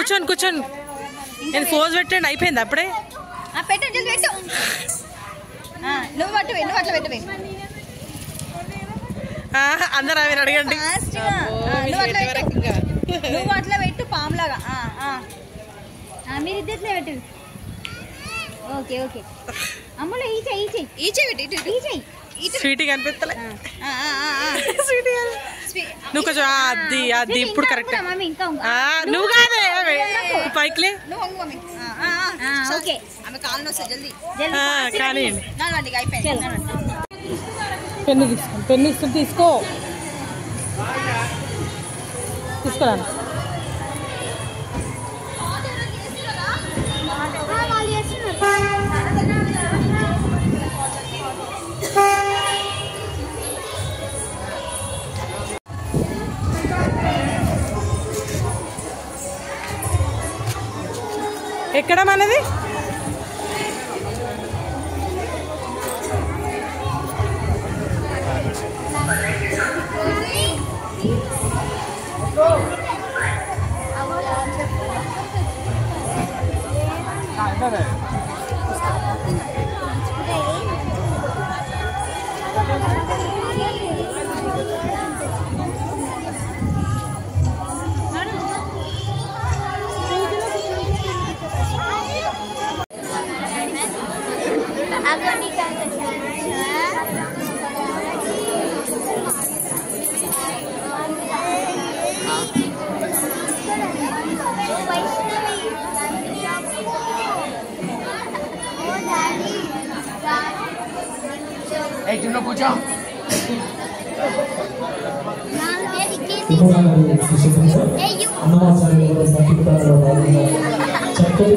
కూర్చోండి కూర్చోండి. నేను ఫోజ్ పెట్టండి అయిపోయింది అప్పుడే. పెట్టు నువ్వు అట్లా పెట్టవే. అందరు అవి అడగండి. నువ్వు అట్లా పెట్టు పాములాగా. మీరు ఇద్దరు పెట్టు. Okay okay. అమ్మలో ఈ చెయ్యి స్వీటీ కనిపిస్తలే. నువ్వు కొంచెం అది అది ఇప్పుడు కరెక్ట్. నువ్వు కాదే పైకిలే కానీ పెన్ను తీసుకో. పెన్ను ఇస్తుంది తీసుకో. తీసుకోరా. ఎక్కడ మనది? చక్కటి